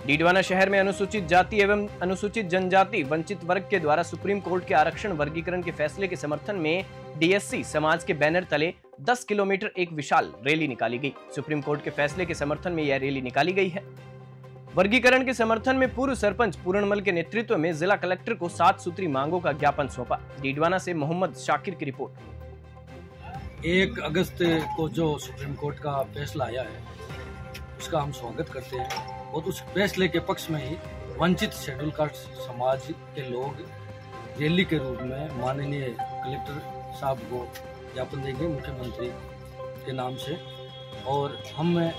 डीडवाना शहर में अनुसूचित जाति एवं अनुसूचित जनजाति वंचित वर्ग के द्वारा सुप्रीम कोर्ट के आरक्षण वर्गीकरण के फैसले के समर्थन में डीएससी समाज के बैनर तले 10 किलोमीटर एक विशाल रैली निकाली गई। सुप्रीम कोर्ट के फैसले के समर्थन में यह रैली निकाली गई है। वर्गीकरण के समर्थन में पूर्व सरपंच पूरणमल के नेतृत्व में जिला कलेक्टर को 7 सूत्री मांगों का ज्ञापन सौंपा। डीडवाना से मोहम्मद शाकिर की रिपोर्ट। 1 अगस्त को जो सुप्रीम कोर्ट का फैसला आया है उसका हम स्वागत करते हैं और उस फैसले के पक्ष में ही वंचित शेड्यूल कास्ट समाज के लोग रैली के रूप में माननीय कलेक्टर साहब को ज्ञापन देंगे मुख्यमंत्री के नाम से। और हम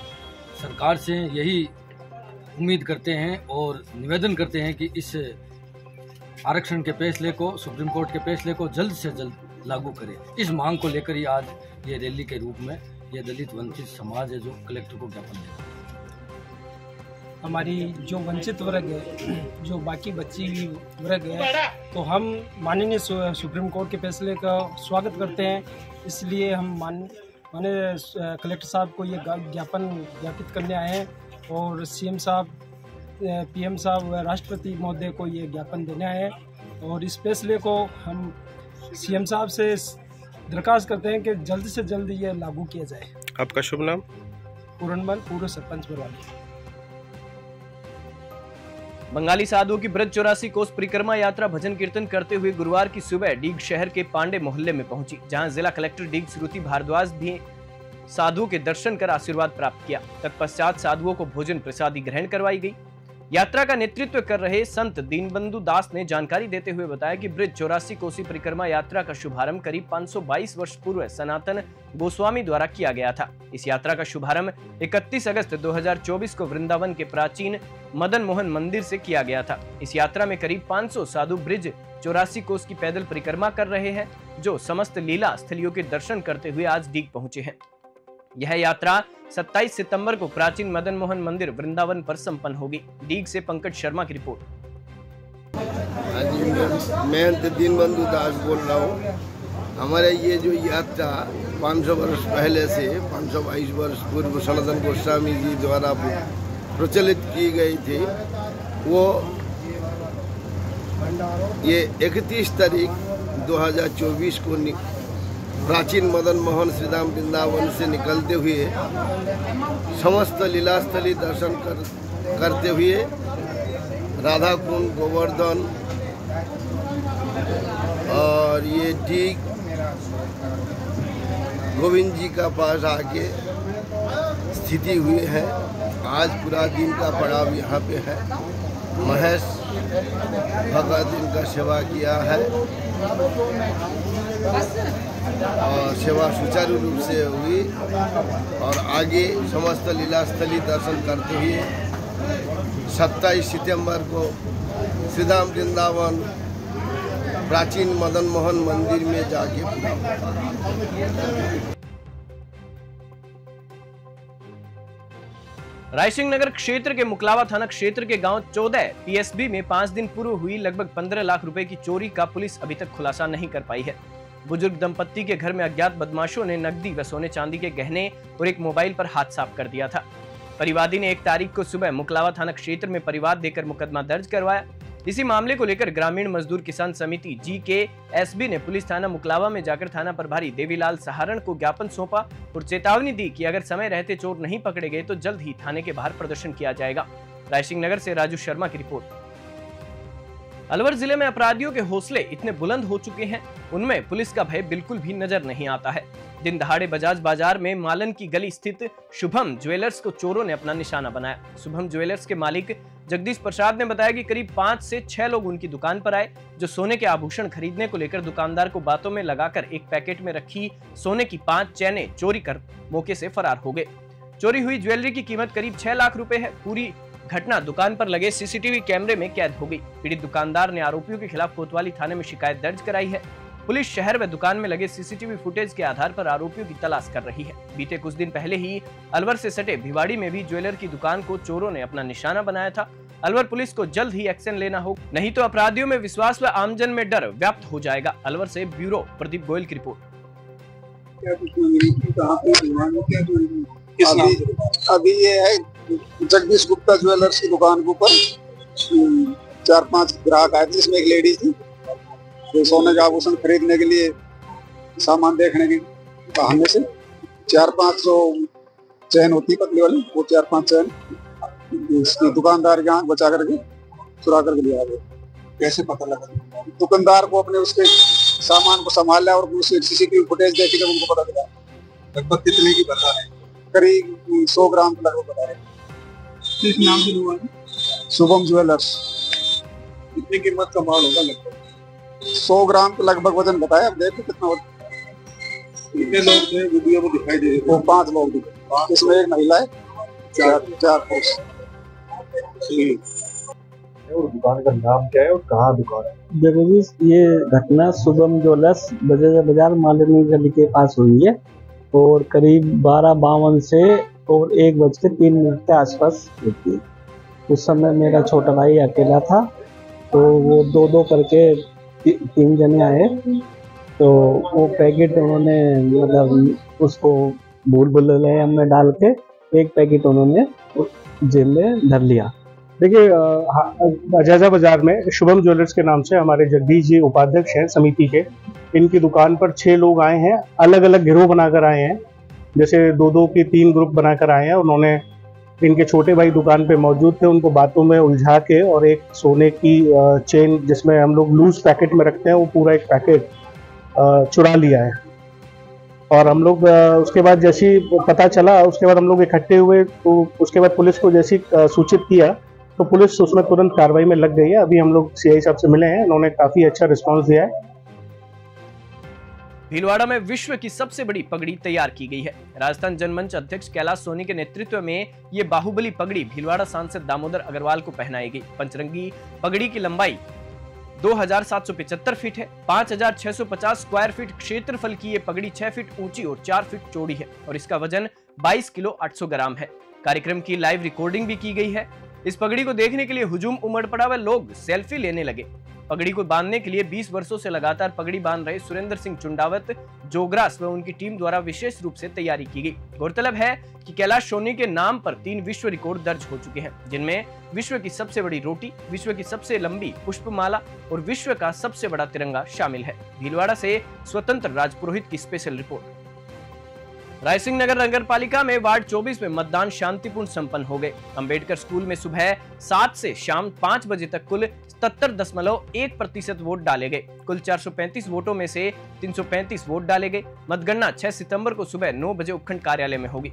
सरकार से यही उम्मीद करते हैं और निवेदन करते हैं कि इस आरक्षण के फैसले को, सुप्रीम कोर्ट के फैसले को जल्द से जल्द लागू करें। इस मांग को लेकर ही आज ये रैली के रूप में ये दलित वंचित समाज है जो कलेक्टर को ज्ञापन देगा। हमारी जो वंचित वर्ग है, जो बाकी बची हुई वर्ग है, तो हम माननीय सुप्रीम कोर्ट के फैसले का स्वागत करते हैं। इसलिए हम माननीय कलेक्टर साहब को ये ज्ञापन ज्ञापित करने आए हैं और सीएम साहब, पीएम साहब व राष्ट्रपति महोदय को ये ज्ञापन देने आए हैं। और इस फैसले को हम सीएम साहब से दरखास्त करते हैं कि जल्द से जल्द ये लागू किया जाए। आपका शुभ नाम? पूरणमल, पूर्व सरपंच बरवाली। बंगाली साधुओं की ब्रज 84 कोस परिक्रमा यात्रा भजन कीर्तन करते हुए गुरुवार की सुबह डीग शहर के पांडे मोहल्ले में पहुंची, जहां जिला कलेक्टर डीग श्रुति भारद्वाज भी साधुओं के दर्शन कर आशीर्वाद प्राप्त किया। तत्पश्चात साधुओं को भोजन प्रसादी ग्रहण करवाई गई। यात्रा का नेतृत्व कर रहे संत दीनबंधु दास ने जानकारी देते हुए बताया कि ब्रज 84 कोसी परिक्रमा यात्रा का शुभारंभ करीब 522 वर्ष पूर्व सनातन गोस्वामी द्वारा किया गया था। इस यात्रा का शुभारंभ 31 अगस्त 2024 को वृंदावन के प्राचीन मदन मोहन मंदिर से किया गया था। इस यात्रा में करीब 500 साधु ब्रिज 84 कोस की पैदल परिक्रमा कर रहे हैं, जो समस्त लीला स्थलियों के दर्शन करते हुए आज डीग पहुंचे हैं। यह यात्रा 27 सितंबर को प्राचीन मदन मोहन मंदिर वृंदावन पर संपन्न होगी। डीग से पंकज शर्मा की रिपोर्ट। मैं दीनबंधु दास बोल रहा हूँ। हमारे ये जो यात्रा 500 वर्ष पहले से 522 वर्ष पूर्व सनातन गोस्वामी जी द्वारा प्रचलित की गई थी, वो ये 31 तारीख 2024 को प्राचीन मदन मोहन श्रीधाम वृंदावन से निकलते हुए समस्त लीलास्थली दर्शन करते हुए राधा कुंड, गोवर्धन और ये ठीक गोविंद जी का पास आके स्थिति हुई है। आज पूरा दिन का पड़ाव यहाँ पे है। महेश भगत इनका सेवा किया है और सेवा सुचारू रूप से हुई और आगे समस्त लीलास्थली दर्शन करते हुए 27 सितंबर को श्रीधाम वृंदावन प्राचीन मदन मोहन मंदिर में जाके रायसिंह नगर क्षेत्र के मुकलावा थाना क्षेत्र के गांव 14 पीएसबी में 5 दिन पूर्व हुई लगभग 15 लाख रुपए की चोरी का पुलिस अभी तक खुलासा नहीं कर पाई है। बुजुर्ग दंपत्ति के घर में अज्ञात बदमाशों ने नकदी व सोने चांदी के गहने और एक मोबाइल पर हाथ साफ कर दिया था। परिवादी ने 1 तारीख को सुबह मुकलावा थाना क्षेत्र में परिवाद देकर मुकदमा दर्ज करवाया। इसी मामले को लेकर ग्रामीण मजदूर किसान समिति GKSB ने पुलिस थाना मुकलावा में जाकर थाना प्रभारी देवीलाल सहारण को ज्ञापन सौंपा और चेतावनी दी कि अगर समय रहते चोर नहीं पकड़े गए तो जल्द ही थाने के बाहर प्रदर्शन किया जाएगा। रायसिंह नगर से राजू शर्मा की रिपोर्ट। अलवर जिले में अपराधियों के हौसले इतने बुलंद हो चुके हैं, उनमें पुलिस का भय बिल्कुल भी नजर नहीं आता है। दिन दहाड़े बजाज बाजार में मालन की गली स्थित शुभम ज्वेलर्स को चोरों ने अपना निशाना बनाया। शुभम ज्वेलर्स के मालिक जगदीश प्रसाद ने बताया कि करीब 5 से 6 लोग उनकी दुकान पर आए, जो सोने के आभूषण खरीदने को लेकर दुकानदार को बातों में लगाकर एक पैकेट में रखी सोने की 5 चैनें चोरी कर मौके से फरार हो गए। चोरी हुई ज्वेलरी की कीमत करीब 6 लाख रुपए है। पूरी घटना दुकान पर लगे सीसीटीवी कैमरे में कैद हो गई। पीड़ित दुकानदार ने आरोपियों के खिलाफ कोतवाली थाने में शिकायत दर्ज कराई है। पुलिस शहर व दुकान में लगे सीसीटीवी फुटेज के आधार पर आरोपियों की तलाश कर रही है। बीते कुछ दिन पहले ही अलवर से सटे भिवाड़ी में भी ज्वेलर की दुकान को चोरों ने अपना निशाना बनाया था। अलवर पुलिस को जल्द ही एक्शन लेना होगा, नहीं तो अपराधियों में विश्वास व आमजन में डर व्याप्त हो जाएगा। अलवर से ब्यूरो प्रदीप गोयल की रिपोर्ट। अभी ये है जगदीश गुप्ता ज्वेलर्स की दुकान के ऊपर 4-5 ग्राहक आए थे, जिसमें एक लेडी थी जो सोने के आभूषण खरीदने के लिए सामान देखने के बहाने से 4-5 जो चैन होती पतली वाली, वो 4-5 चैन इसकी दुकानदार की आंख बचा करके चुरा करके लिया गया। कैसे पता लगा? दुकानदार को अपने उसके सामान को संभाल लिया और उसके सीसीटीवी फुटेज देखी जब उनको पता चला। लगभग कितने की बता रहे हैं? करीब 100 ग्राम लगभग बता रहे। किस नाम से हुआ? शुभम ज्वेलर्स। कितनी कीमत का माल होगा? लगभग 100 ग्राम के लगभग वजन बताया। अब देखो कितना होता। कितने लोग थे वीडियो में दिखाई दे रहे? वो 5 लोग थे, इसमें एक महिला है, 4 पुरुष। और दुकान का नाम क्या है और कहाँ दुकान है? देखो जी, ये घटना शुभम ज्वेलर्स बाजार मालिनी गली के पास हुई है और करीब 12:52 से और 1:03 के आसपास होती है। उस समय मेरा छोटा भाई अकेला था, तो वो 2-2 करके 3 जने आए, तो वो पैकेट उन्होंने मतलब उसको भूल-भुलैया में डाल के एक पैकेट उन्होंने जेब में धर लिया। देखिए, अजाजा बाजार में शुभम ज्वेलर्स के नाम से हमारे जगदीश जी उपाध्यक्ष हैं समिति के। इनकी दुकान पर 6 लोग आए हैं, अलग अलग गिरोह बनाकर आए हैं, जैसे 2-2 की 3 ग्रुप बनाकर आए हैं। उन्होंने इनके छोटे भाई दुकान पे मौजूद थे, उनको बातों में उलझा के और एक सोने की चेन जिसमें हम लोग लूज पैकेट में रखते हैं, वो पूरा एक पैकेट चुरा लिया है। और हम लोग उसके बाद जैसी पता चला, उसके बाद हम लोग इकट्ठे हुए, तो उसके बाद पुलिस को जैसी सूचित किया तो पुलिस उसमें तुरंत कार्रवाई में लग गई है। अभी हम लोग सीआई साहब से मिले हैं, उन्होंने काफी अच्छा रिस्पांस दिया है। भीलवाड़ा में विश्व की सबसे बड़ी पगड़ी तैयार की गई है। राजस्थान जनमंच अध्यक्ष कैलाश सोनी के नेतृत्व में ये बाहुबली पगड़ी भीलवाड़ा सांसद दामोदर अग्रवाल को पहनाई गई। पंचरंगी पगड़ी की लंबाई 2775 फीट है। 5650 स्क्वायर फीट क्षेत्रफल की ये पगड़ी 6 फीट ऊंची और 4 फीट चौड़ी है और इसका वजन 22 किलो 800 ग्राम है। कार्यक्रम की लाइव रिकॉर्डिंग भी की गई है। इस पगड़ी को देखने के लिए हुजूम उमड़ पड़ा व लोग सेल्फी लेने लगे। पगड़ी को बांधने के लिए 20 वर्षों से लगातार पगड़ी बांध रहे सुरेंद्र सिंह चुंडावत जोगरास व उनकी टीम द्वारा विशेष रूप से तैयारी की गई। गौरतलब है कि कैलाश सोनी के नाम पर 3 विश्व रिकॉर्ड दर्ज हो चुके हैं, जिनमें विश्व की सबसे बड़ी रोटी, विश्व की सबसे लंबी पुष्पमाला और विश्व का सबसे बड़ा तिरंगा शामिल है। भीलवाड़ा से स्वतंत्र राजपुरोहित की स्पेशल रिपोर्ट। रायसिंह नगर नगर पालिका में वार्ड 24 में मतदान शांतिपूर्ण संपन्न हो गए। अंबेडकर स्कूल में सुबह 7 से शाम 5 बजे तक कुल 77.1% वोट डाले गए। कुल 435 वोटों में से 335 वोट डाले गए। मतगणना 6 सितंबर को सुबह 9 बजे उपखंड कार्यालय में होगी।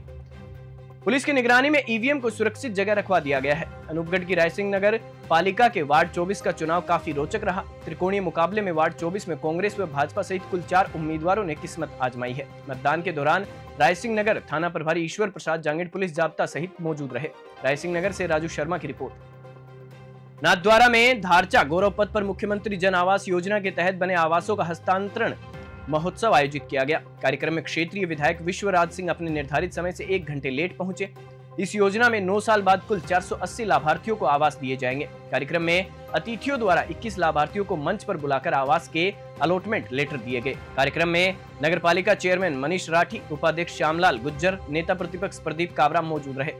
पुलिस की निगरानी में ईवीएम को सुरक्षित जगह रखवा दिया गया है। अनूपगढ़ की रायसिंह नगर पालिका के वार्ड 24 का चुनाव काफी रोचक रहा। त्रिकोणीय मुकाबले में वार्ड 24 में कांग्रेस व भाजपा सहित कुल 4 उम्मीदवारों ने किस्मत आजमाई है। मतदान के दौरान रायसिंह नगर थाना प्रभारी ईश्वर प्रसाद जांगीड़ पुलिस जाब्ता सहित मौजूद रहे। रायसिंह नगर से राजू शर्मा की रिपोर्ट। नाथद्वारा में धारचा गौरव पथ पर मुख्यमंत्री जन आवास योजना के तहत बने आवासों का हस्तांतरण महोत्सव आयोजित किया गया। कार्यक्रम में क्षेत्रीय विधायक विश्वराज सिंह अपने निर्धारित समय से 1 घंटे लेट पहुंचे। इस योजना में 9 साल बाद कुल 480 लाभार्थियों को आवास दिए जाएंगे। कार्यक्रम में अतिथियों द्वारा 21 लाभार्थियों को मंच पर बुलाकर आवास के अलॉटमेंट लेटर दिए गए। कार्यक्रम में नगर पालिका चेयरमैन मनीष राठी, उपाध्यक्ष श्यामलाल गुज्जर, नेता प्रतिपक्ष प्रदीप काबरा मौजूद रहे।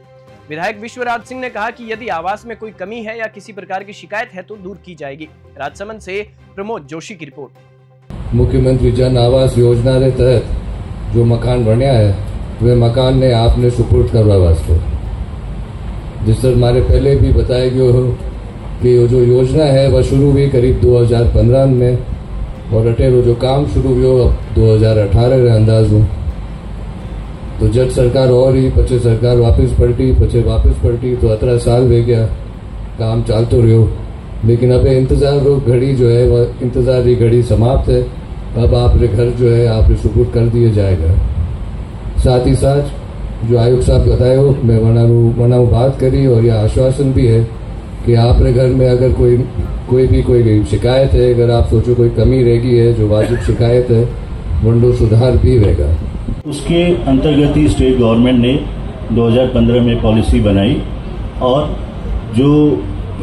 विधायक विश्वराज सिंह ने कहा कि यदि आवास में कोई कमी है या किसी प्रकार की शिकायत है तो दूर की जाएगी। राजसमंद से प्रमोद जोशी की रिपोर्ट। मुख्यमंत्री जन आवास योजना के तहत जो मकान बनया है वे मकान ने आपने सुपुर्द करवा वास्ते, जिस तरह हमारे पहले भी बताया गया हो कि जो योजना है वह शुरू हुई करीब 2015 में और अटेरो जो काम शुरू हुआ अब 2018 रे अंदाज हूँ। तो जब सरकार और ही पचे सरकार वापस पलटी तो 18 साल वे गया काम चलते रहो, लेकिन अब इंतजार घड़ी जो है वह इंतजार की घड़ी समाप्त है। अब आपके घर जो है आपने सुपुर्द कर दिया जाएगा। साथ ही साथ जो आयुक्त साहब बताए हो मैं वना बात करी और यह आश्वासन भी है कि आपके घर में अगर कोई शिकायत है, अगर आप सोचो कोई कमी रहेगी है जो वाजिब शिकायत है वंडो सुधार भी रहेगा। उसके अंतर्गत ही स्टेट गवर्नमेंट ने 2015 में पॉलिसी बनाई और जो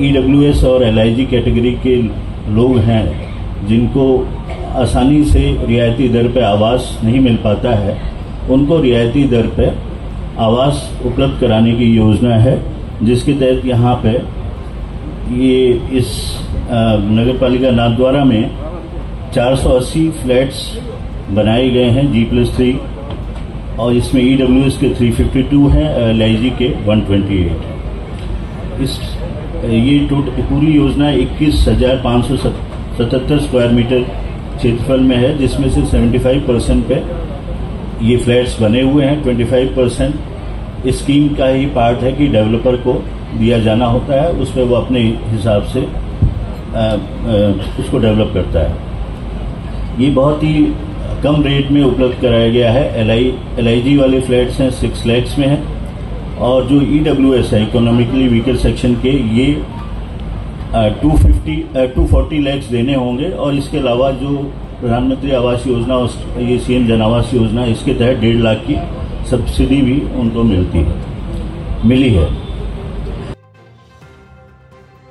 EWS और LIG कैटेगरी के लोग हैं जिनको आसानी से रियायती दर पर आवास नहीं मिल पाता है, उनको रियायती दर पर आवास उपलब्ध कराने की योजना है, जिसके तहत यहाँ पे ये इस नगर पालिका नाथद्वारा में 480 फ्लैट्स बनाए गए हैं G+3, और इसमें EWS के 352 हैं, LIG के 128। ये पूरी योजना 21,577 स्क्वायर मीटर क्षेत्रफल में है, जिसमें से 75% पे ये फ्लैट्स बने हुए हैं। 25% स्कीम का ही पार्ट है कि डेवलपर को दिया जाना होता है, उस पर वो अपने हिसाब से उसको डेवलप करता है। ये बहुत ही कम रेट में उपलब्ध कराया गया है। LIG वाले फ्लैट्स हैं 6 लाख में हैं, और जो EWS है इकोनॉमिकली वीकर सेक्शन के, ये 240 लाख देने होंगे। और इसके अलावा जो प्रधानमंत्री आवास योजना, ये CM जन आवास योजना, इसके तहत 1.5 लाख की सब्सिडी भी उनको मिली है।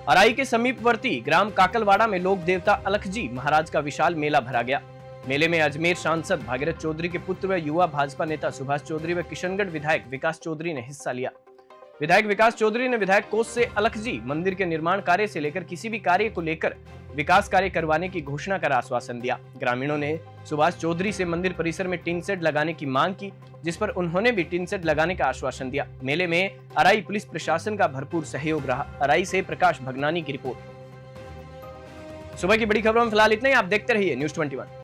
अराई के समीपवर्ती ग्राम काकलवाड़ा में लोक देवता अलखजी महाराज का विशाल मेला भरा गया। मेले में अजमेर सांसद भागीरथ चौधरी के पुत्र व युवा भाजपा नेता सुभाष चौधरी व किशनगढ़ विधायक विकास चौधरी ने हिस्सा लिया। विधायक विकास चौधरी ने विधायक कोष से अलखजी मंदिर के निर्माण कार्य से लेकर किसी भी कार्य को लेकर विकास कार्य करवाने की घोषणा कर आश्वासन दिया। ग्रामीणों ने सुभाष चौधरी से मंदिर परिसर में टिन शेड लगाने की मांग की, जिस पर उन्होंने भी टिन शेड लगाने का आश्वासन दिया। मेले में अराई पुलिस प्रशासन का भरपूर सहयोग रहा। अराई से प्रकाश भगनानी की रिपोर्ट। सुबह की बड़ी खबरों में फिलहाल इतना ही। आप देखते रहिए News 21।